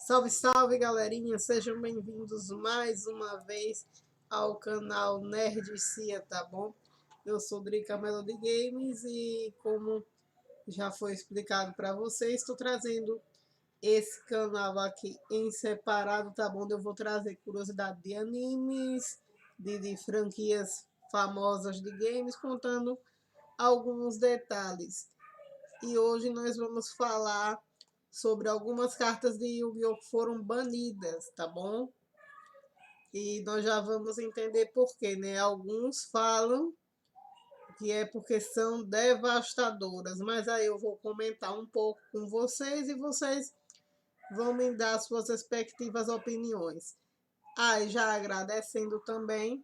Salve, salve, galerinha! Sejam bem-vindos mais uma vez ao canal Nerd Cia, tá bom? Eu sou Drica Melody Games e, como já foi explicado para vocês, estou trazendo esse canal aqui em separado, tá bom? Eu vou trazer curiosidade de animes, de franquias famosas de games, contando alguns detalhes. E hoje nós vamos falar sobre algumas cartas de Yu-Gi-Oh! Que foram banidas, tá bom? E nós já vamos entender por quê, né? Alguns falam que é porque são devastadoras, mas aí eu vou comentar um pouco com vocês e vocês vão me dar suas respectivas opiniões. E já agradecendo também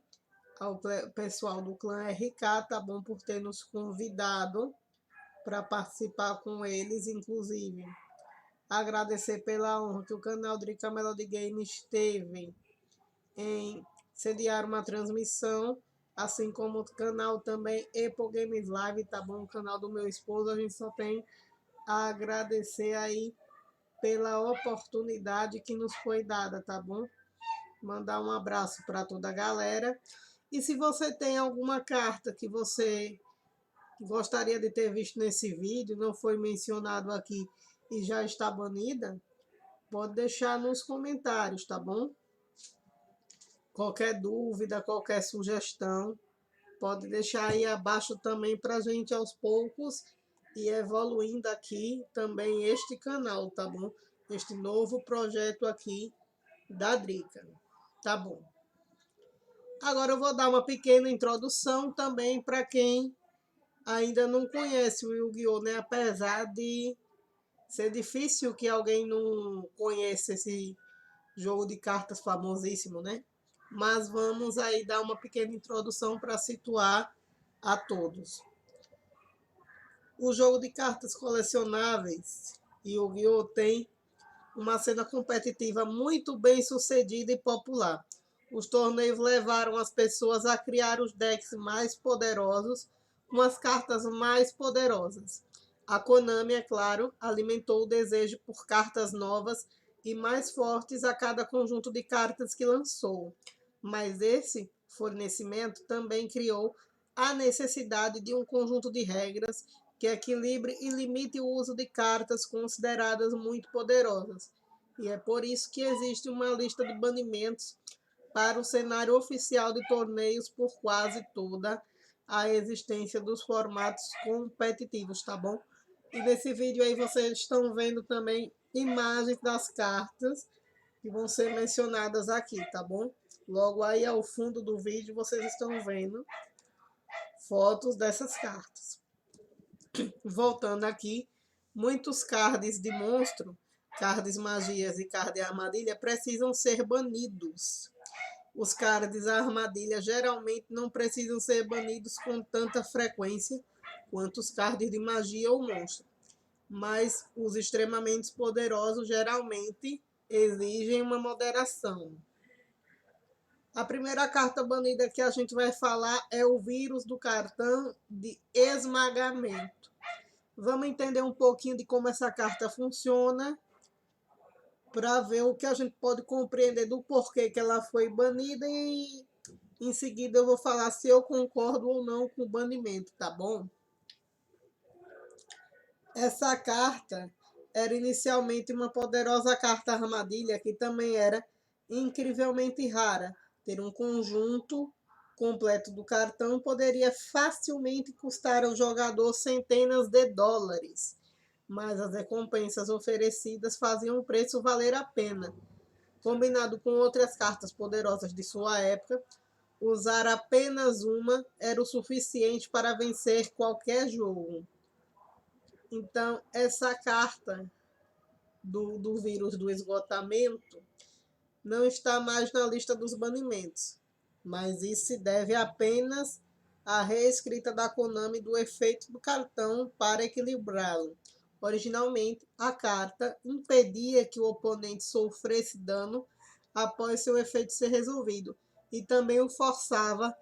ao pessoal do clã RK, tá bom? Por ter nos convidado para participar com eles, inclusive agradecer pela honra que o canal Drica Melody Games teve em sediar uma transmissão, assim como o canal também Apple Games Live, tá bom? O canal do meu esposo, a gente só tem a agradecer aí pela oportunidade que nos foi dada, tá bom? Mandar um abraço para toda a galera. E se você tem alguma carta que você gostaria de ter visto nesse vídeo, não foi mencionado aqui e já está banida, pode deixar nos comentários, tá bom? Qualquer dúvida, qualquer sugestão, pode deixar aí abaixo também para a gente aos poucos e evoluindo aqui também este canal, tá bom? Este novo projeto aqui da Drica, tá bom? Agora eu vou dar uma pequena introdução também para quem ainda não conhece o Yu-Gi-Oh!, né? Apesar de ser difícil que alguém não conheça esse jogo de cartas famosíssimo, né? Mas vamos aí dar uma pequena introdução para situar a todos. O jogo de cartas colecionáveis Yu-Gi-Oh! Tem uma cena competitiva muito bem sucedida e popular. Os torneios levaram as pessoas a criar os decks mais poderosos com as cartas mais poderosas. A Konami, é claro, alimentou o desejo por cartas novas e mais fortes a cada conjunto de cartas que lançou. Mas esse fornecimento também criou a necessidade de um conjunto de regras que equilibre e limite o uso de cartas consideradas muito poderosas. E é por isso que existe uma lista de banimentos para o cenário oficial de torneios por quase toda a existência dos formatos competitivos, tá bom? E nesse vídeo aí vocês estão vendo também imagens das cartas que vão ser mencionadas aqui, tá bom? Logo aí ao fundo do vídeo vocês estão vendo fotos dessas cartas. Voltando aqui, muitos cards de monstro, cards magias e cards armadilha precisam ser banidos. Os cards armadilha geralmente não precisam ser banidos com tanta frequência quanto os cards de magia ou monstro, mas os extremamente poderosos geralmente exigem uma moderação. A primeira carta banida que a gente vai falar é o vírus do cartão de esmagamento. Vamos entender um pouquinho de como essa carta funciona para ver o que a gente pode compreender do porquê que ela foi banida e em seguida eu vou falar se eu concordo ou não com o banimento, tá bom? Essa carta era inicialmente uma poderosa carta armadilha que também era incrivelmente rara. Ter um conjunto completo do cartão poderia facilmente custar ao jogador centenas de dólares, mas as recompensas oferecidas faziam o preço valer a pena. Combinado com outras cartas poderosas de sua época, usar apenas uma era o suficiente para vencer qualquer jogo. Então, essa carta do vírus do esgotamento não está mais na lista dos banimentos, mas isso se deve apenas à reescrita da Konami do efeito do cartão para equilibrá-lo. Originalmente, a carta impedia que o oponente sofresse dano após seu efeito ser resolvido, e também o forçava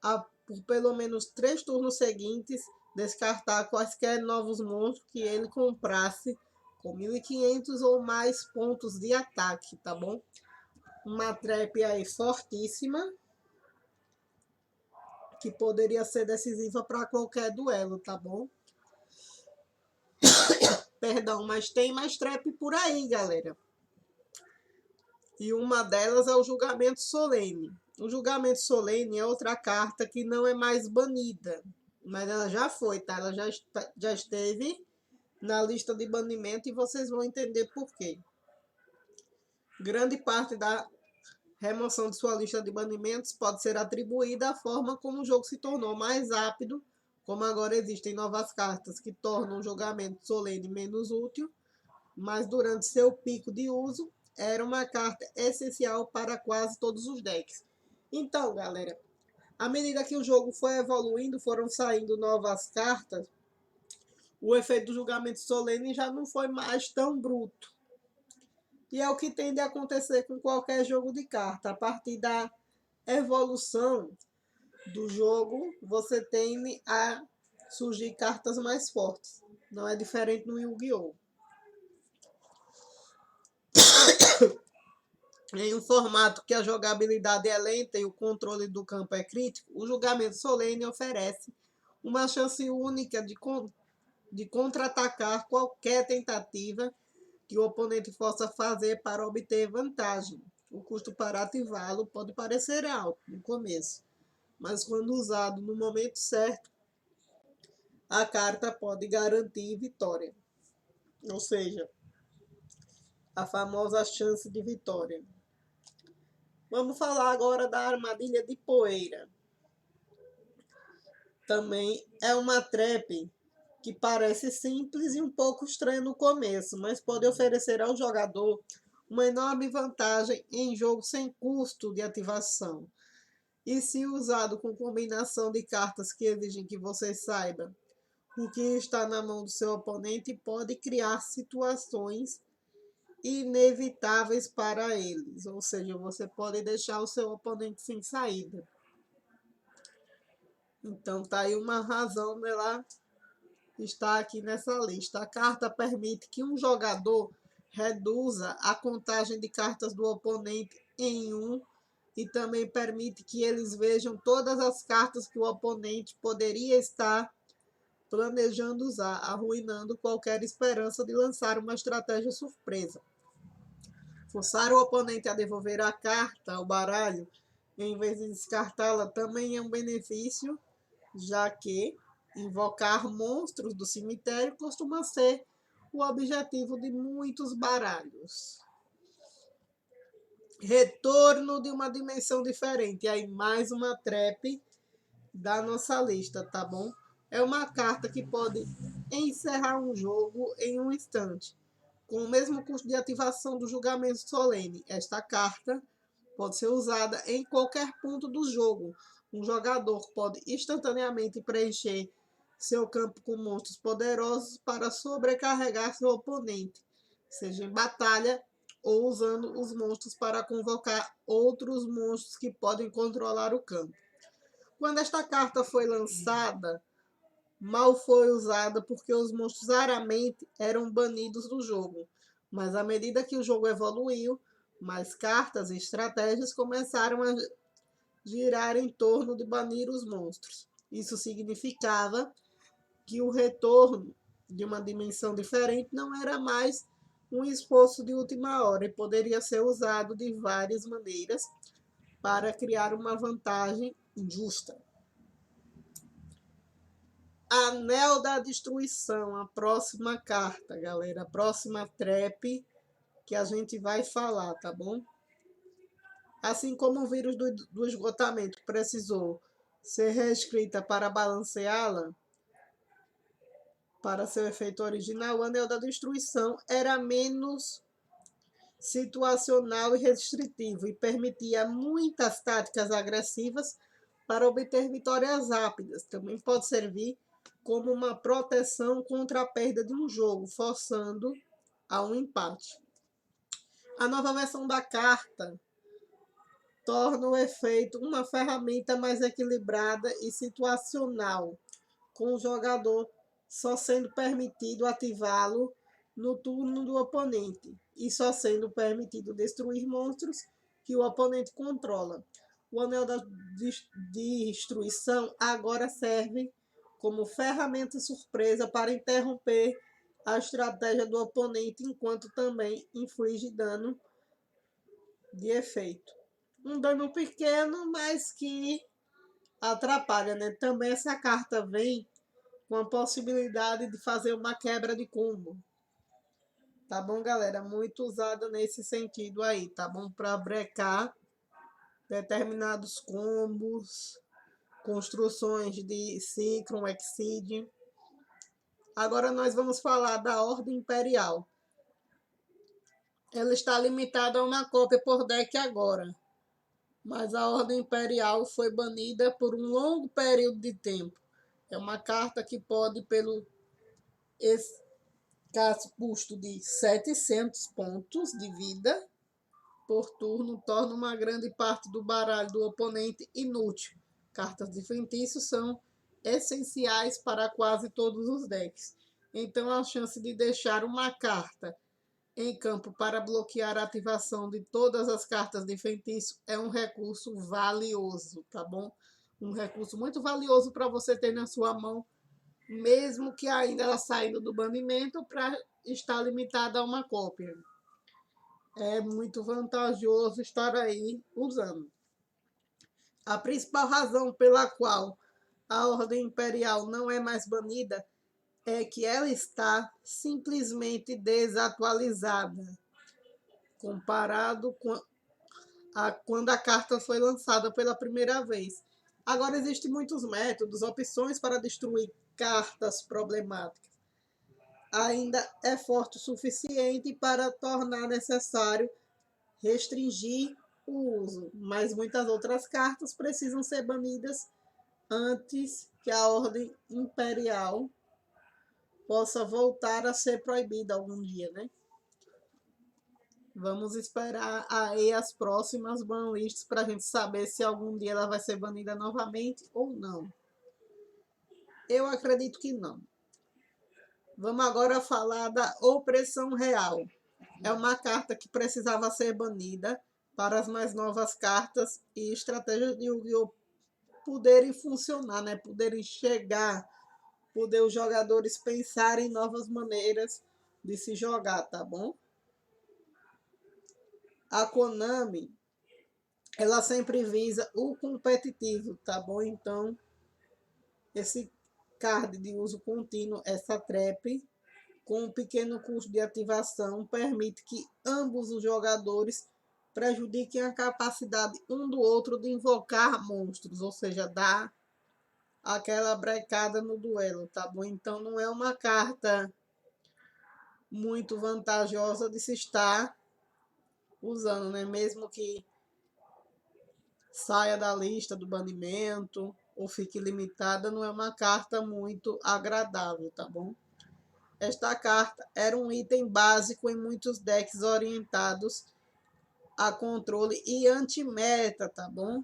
a, por pelo menos 3 turnos seguintes, descartar quaisquer novos monstros que ele comprasse com 1.500 ou mais pontos de ataque, tá bom? Uma trap aí fortíssima, que poderia ser decisiva para qualquer duelo, tá bom? Perdão, mas tem mais trap por aí, galera. E uma delas é o Julgamento Solene. O Julgamento Solene é outra carta que não é mais banida, mas ela já foi, tá? Ela já esteve na lista de banimento e vocês vão entender por quê. Grande parte da remoção de sua lista de banimentos pode ser atribuída à forma como o jogo se tornou mais rápido, como agora existem novas cartas que tornam o Julgamento Solene menos útil, mas durante seu pico de uso era uma carta essencial para quase todos os decks. Então, galera, à medida que o jogo foi evoluindo, foram saindo novas cartas, o efeito do Julgamento Solene já não foi mais tão bruto. E é o que tende a acontecer com qualquer jogo de carta. A partir da evolução do jogo, você tende a surgir cartas mais fortes. Não é diferente no Yu-Gi-Oh! Em um formato que a jogabilidade é lenta e o controle do campo é crítico, o Julgamento Solene oferece uma chance única de contra-atacar qualquer tentativa que o oponente possa fazer para obter vantagem. O custo para ativá-lo pode parecer alto no começo, mas quando usado no momento certo, a carta pode garantir vitória. Ou seja, a famosa chance de vitória. Vamos falar agora da armadilha de poeira. Também é uma trap que parece simples e um pouco estranha no começo, mas pode oferecer ao jogador uma enorme vantagem em jogo sem custo de ativação. E se usado com combinação de cartas que exigem que você saiba o que está na mão do seu oponente, pode criar situações inevitáveis para eles. Ou seja, você pode deixar o seu oponente sem saída. Então tá aí uma razão dela estar aqui nessa lista. A carta permite que um jogador reduza a contagem de cartas do oponente em 1 e também permite que eles vejam todas as cartas que o oponente poderia estar planejando usar, arruinando qualquer esperança de lançar uma estratégia surpresa. Forçar o oponente a devolver a carta ao baralho, em vez de descartá-la, também é um benefício, já que invocar monstros do cemitério costuma ser o objetivo de muitos baralhos. Retorno de uma dimensão diferente. Aí mais uma trap da nossa lista, tá bom? É uma carta que pode encerrar um jogo em um instante, com o mesmo custo de ativação do Julgamento Solene. Esta carta pode ser usada em qualquer ponto do jogo. Um jogador pode instantaneamente preencher seu campo com monstros poderosos para sobrecarregar seu oponente, seja em batalha ou usando os monstros para convocar outros monstros que podem controlar o campo. Quando esta carta foi lançada, mal foi usada porque os monstros raramente eram banidos do jogo. Mas à medida que o jogo evoluiu, mais cartas e estratégias começaram a girar em torno de banir os monstros. Isso significava que o retorno de uma dimensão diferente não era mais um esforço de última hora e poderia ser usado de várias maneiras para criar uma vantagem justa. Anel da Destruição, a próxima carta, galera, a próxima trap que a gente vai falar, tá bom? Assim como o vírus do esgotamento precisou ser reescrita para balanceá-la para seu efeito original, o Anel da Destruição era menos situacional e restritivo e permitia muitas táticas agressivas para obter vitórias rápidas. Também pode servir como uma proteção contra a perda de um jogo, forçando a um empate. A nova versão da carta torna o efeito uma ferramenta mais equilibrada e situacional, com o jogador só sendo permitido ativá-lo no turno do oponente, e só sendo permitido destruir monstros que o oponente controla. O anel da destruição agora serve como ferramenta surpresa para interromper a estratégia do oponente, enquanto também inflige dano de efeito. Um dano pequeno, mas que atrapalha, né? Também essa carta vem com a possibilidade de fazer uma quebra de combo. Tá bom, galera? Muito usada nesse sentido aí, tá bom? Para brecar determinados combos, construções de Synchron, Exceed. Agora nós vamos falar da Ordem Imperial. Ela está limitada a uma cópia por deck agora, mas a Ordem Imperial foi banida por um longo período de tempo. É uma carta que pode, pelo escasso custo de 700 pontos de vida por turno, torna uma grande parte do baralho do oponente inútil. Cartas de feitiço são essenciais para quase todos os decks. Então a chance de deixar uma carta em campo para bloquear a ativação de todas as cartas de feitiço é um recurso valioso, tá bom? Um recurso muito valioso para você ter na sua mão, mesmo que ainda ela saindo do banimento, para estar limitada a uma cópia. É muito vantajoso estar aí usando. A principal razão pela qual a Ordem Imperial não é mais banida é que ela está simplesmente desatualizada, comparado com quando a carta foi lançada pela primeira vez. Agora existem muitos métodos, opções para destruir cartas problemáticas. Ainda é forte o suficiente para tornar necessário restringir o uso, mas muitas outras cartas precisam ser banidas antes que a Ordem Imperial possa voltar a ser proibida algum dia, né? Vamos esperar aí as próximas banlists para a gente saber se algum dia ela vai ser banida novamente ou não. Eu acredito que não. Vamos agora falar da Opressão Real. É uma carta que precisava ser banida para as mais novas cartas e estratégias de Yu-Gi-Oh! Poderem funcionar, né? Poderem chegar, poder os jogadores pensarem em novas maneiras de se jogar, tá bom? A Konami, ela sempre visa o competitivo, tá bom? Então, esse card de uso contínuo, essa trap, com um pequeno custo de ativação, permite que ambos os jogadores prejudiquem a capacidade um do outro de invocar monstros, ou seja, dar aquela brecada no duelo, tá bom? Então não é uma carta muito vantajosa de se estar usando, né? Mesmo que saia da lista do banimento ou fique limitada, não é uma carta muito agradável, tá bom? Esta carta era um item básico em muitos decks orientados a controle e anti-meta, tá bom?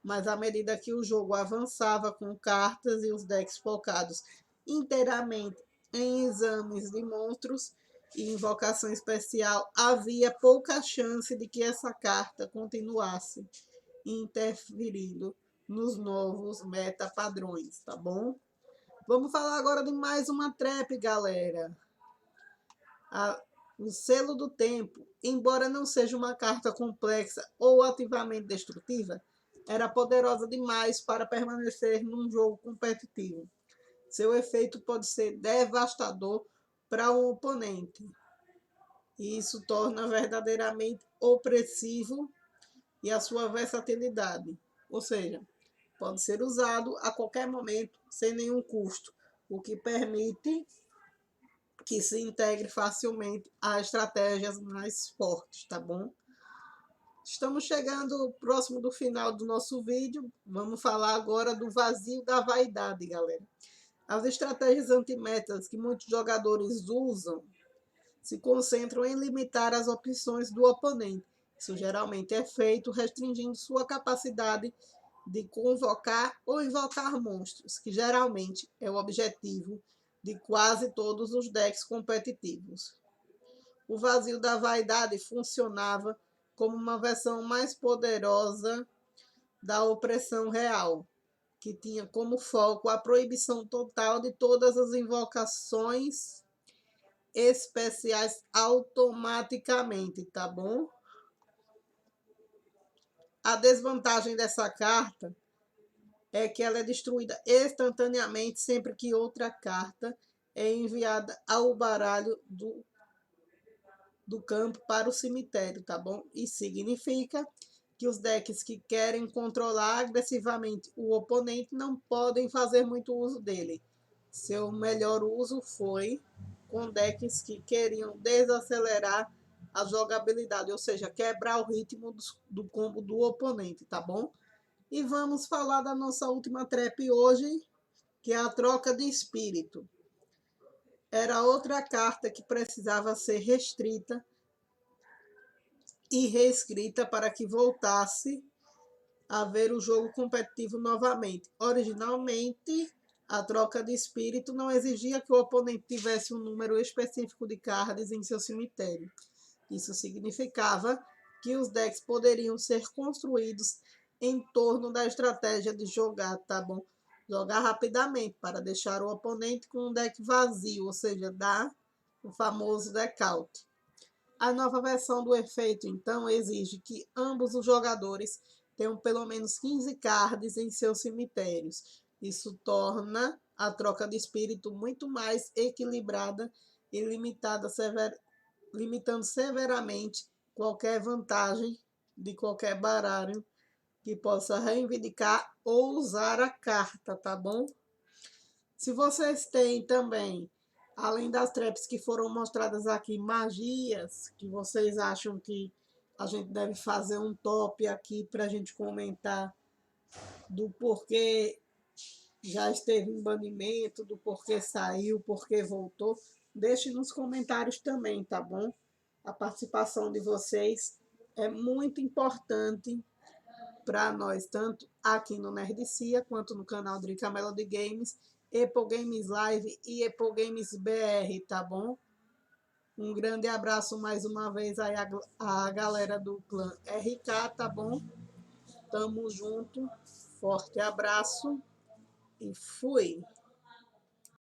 Mas à medida que o jogo avançava com cartas e os decks focados inteiramente em exames de monstros e invocação especial, havia pouca chance de que essa carta continuasse interferindo nos novos meta padrões, tá bom? Vamos falar agora de mais uma trap, galera. O Selo do Tempo, embora não seja uma carta complexa ou ativamente destrutiva, era poderosa demais para permanecer num jogo competitivo. Seu efeito pode ser devastador para um oponente. E isso torna verdadeiramente opressivo e a sua versatilidade. Ou seja, pode ser usado a qualquer momento, sem nenhum custo, o que permite que se integre facilmente a estratégias mais fortes, tá bom? Estamos chegando próximo do final do nosso vídeo. Vamos falar agora do vazio da vaidade, galera. As estratégias antimetas que muitos jogadores usam se concentram em limitar as opções do oponente. Isso geralmente é feito restringindo sua capacidade de convocar ou invocar monstros, que geralmente é o objetivo de quase todos os decks competitivos. O vazio da vaidade funcionava como uma versão mais poderosa da opressão real, que tinha como foco a proibição total de todas as invocações especiais automaticamente, tá bom? A desvantagem dessa carta é que ela é destruída instantaneamente sempre que outra carta é enviada ao baralho do campo para o cemitério, tá bom? Isso significa que os decks que querem controlar agressivamente o oponente não podem fazer muito uso dele. Seu melhor uso foi com decks que queriam desacelerar a jogabilidade, ou seja, quebrar o ritmo do combo do oponente, tá bom? E vamos falar da nossa última trap hoje, que é a troca de espírito. Era outra carta que precisava ser restrita e reescrita para que voltasse a ver o jogo competitivo novamente. Originalmente, a troca de espírito não exigia que o oponente tivesse um número específico de cards em seu cemitério. Isso significava que os decks poderiam ser construídos em torno da estratégia de jogar, tá bom? Jogar rapidamente para deixar o oponente com um deck vazio, ou seja, dar o famoso deck-out. A nova versão do efeito, então, exige que ambos os jogadores tenham pelo menos 15 cards em seus cemitérios. Isso torna a troca de espírito muito mais equilibrada e limitando severamente qualquer vantagem de qualquer baralho que possa reivindicar ou usar a carta, tá bom? Se vocês têm também, além das traps que foram mostradas aqui, magias que vocês acham que a gente deve fazer um top aqui para a gente comentar do porquê já esteve em banimento, do porquê saiu, porquê voltou, deixe nos comentários também, tá bom? A participação de vocês é muito importante para nós, tanto aqui no Nerdicia, quanto no canal Drica Melody Games, Apple Games Live e Apple Games BR, tá bom? Um grande abraço mais uma vez aí a galera do clã RK, tá bom? Tamo junto, forte abraço e fui!